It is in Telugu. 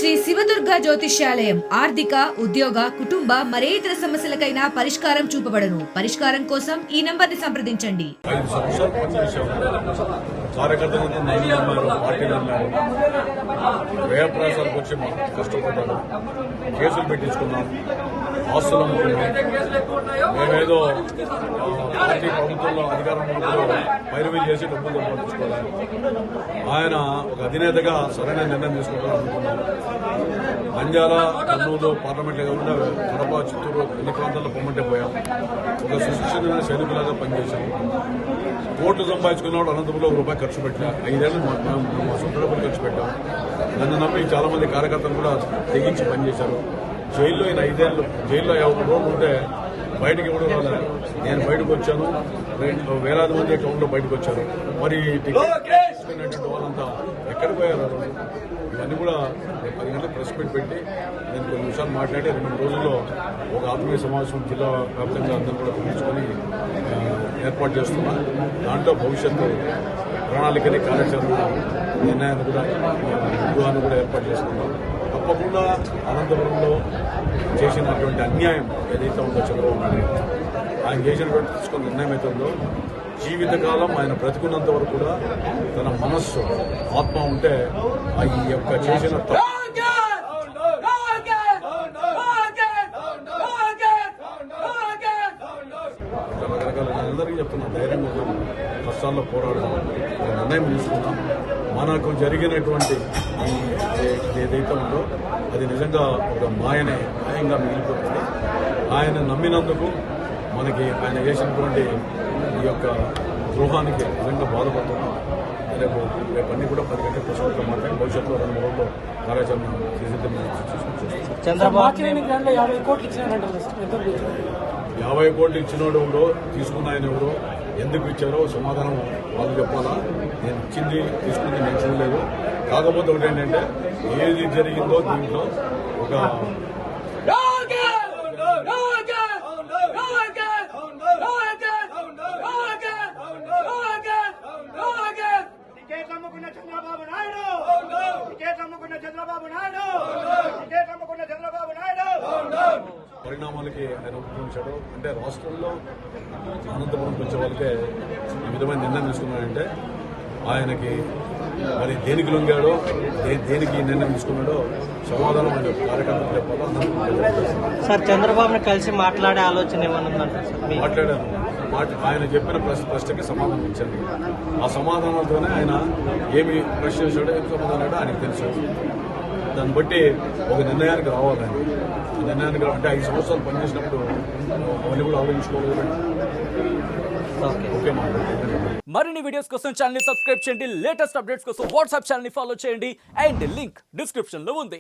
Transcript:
శ్రీ శివదుర్గ జ్యోతిష్యాలయం ఆర్థిక ఉద్యోగ కుటుంబ మరే ఇతర సమస్యలకైనా పరిష్కారం చూపబడను. పరిష్కారం కోసం ఈ నంబర్ని సంప్రదించండి. 5 సంవత్సరాలు పనిచేసాము. కార్యకర్తలు పార్టీలు అన్నారు, వ్యయప్రయాసాలకు వచ్చి కష్టపడ్డారు, కేసులు పెట్టించుకున్నాం, ఆస్తులు అమ్ముకున్నాం. మేమేదో పార్టీ ప్రభుత్వంలో అధికారంలో పైరవీ చేసి డబ్బులు సంపాదించుకోవాలి. ఆయన ఒక అధినేతగా సరైన నిర్ణయం తీసుకోవాలని అనుకున్నాం. నంద్యాల, కర్నూలు పార్లమెంట్లో కాకుండా కడప, చిత్తూరు ఎన్ని ప్రాంతాల్లో పొమ్మంటే పోయాం. ఒక సుశిక్షణ సైనికులాగా పనిచేశాం. కోట్లు సంపాదించుకున్నవాడు అనంతపురంలో ₹1 ఖర్చు పెట్టా. 5 ఏళ్ళు మా సొంత డబ్బులు ఖర్చు పెట్టాం. నన్ను నమ్మి చాలా మంది కార్యకర్తలు కూడా తెగించి పనిచేశారు. జైల్లో ఈయన 5 ఏళ్ళు జైల్లో 50 రోజులు ఉంటే బయటకు ఎవరు రాలే. నేను బయటకు వచ్చాను, వేలాది మంది అకౌంట్లో బయటకు వచ్చారు. మరి టికెట్ వాళ్ళంతా ఎక్కడికి పోయారు? ఇవన్నీ కూడా 10 గంటలకు ప్రెస్ మీట్ పెట్టి నేను కొన్ని విషయాలు మాట్లాడి 2 రోజుల్లో ఒక ఆత్మీయ సమావేశం జిల్లా వ్యాప్తంగా అందరూ కూడా పిలుచుకొని ఏర్పాటు చేస్తున్నా. దాంట్లో భవిష్యత్తు ప్రణాళికని కార్యాచరణ నిర్ణయాన్ని కూడా వ్యూహాన్ని కూడా ఏర్పాటు చేసుకున్నాం. తప్పకుండా అనంతపురంలో చేసినటువంటి అన్యాయం ఏదైతే ఉందో చంద్రబాబు నాయుడు ఆయన చేసినటువంటి తీసుకున్న నిర్ణయం అయితే ఉందో జీవితకాలం ఆయన బ్రతికున్నంత వరకు కూడా తన మనస్సు ఆత్మ ఉంటే ఈ యొక్క చేసిన రకరకాల అందరికీ చెప్తున్నా, ధైర్యంగా ఉన్నాం, కష్టాల్లో పోరాడడం నిర్ణయం తీసుకున్నాం. మనకు జరిగినటువంటి ఏదైతే ఉందో అది నిజంగా ఒక మాయంగా మిగిలిపోతుంది. ఆయన నమ్మినందుకు మనకి ఆయన చేసినటువంటి ఈ యొక్క ద్రోహానికి నిజంగా బాధపడుతున్నాం. రేపు అన్ని కూడా 10 గంటల ప్రశ్నలతో మాట్లాడి భవిష్యత్తులో 2 రోజుల్లో కార్యాచరణ చంద్రబాబు 50 కోట్లు ఇచ్చినోడు ఎవరో, తీసుకున్న ఆయన ఎవరో, ఎందుకు ఇచ్చారో సమాధానం వాళ్ళు చెప్పాలా. నేను ఇచ్చింది తీసుకుంది నేను చూడలేదు. కాకపోతే ఒకటి ఏంటంటే ఏది జరిగిందో దీంట్లో ఒక పరిణామాలకి ఆయన ఉపయోగించాడు. అంటే రాష్ట్రంలో అనంతపురంకి వచ్చే వాళ్ళకే ఈ విధమైన నిర్ణయం తీసుకున్నాడంటే ఆయనకి మరి దేనికి లొంగాడో, దేనికి నిర్ణయం తీసుకున్నాడో సమాధానం ఆయన కార్యకర్తలు చెప్పాలో. సార్, చంద్రబాబుని కలిసి మాట్లాడే ఆలోచన ఏమన్నా మాట్లాడాను. ఆయన చెప్పిన ప్రశ్నకి సమాధానం ఇచ్చాను. ఆ సమాధానాలతోనే ఆయన ఏమి ప్రశ్న చేశాడో, ఏమి సమాధానాడో ఆయనకు తెలుసు. దాన్ని బట్టి ఒక నిర్ణయానికి రావాలి. ఆయన నిర్ణయానికి అంటే 5 సంవత్సరాలు పనిచేసినప్పుడు అవన్నీ కూడా ఆలోచించుకోవాలి. ఓకే, మరిన్ని వీడియోస్ కోసం ఛానల్ ని సబ్స్క్రైబ్ చేయండి. లేటెస్ట్ అప్డేట్స్ కోసం వాట్సాప్ ఛానల్ ని ఫాలో చేయండి. అండ్ లింక్ డిస్క్రిప్షన్ లో ఉంది.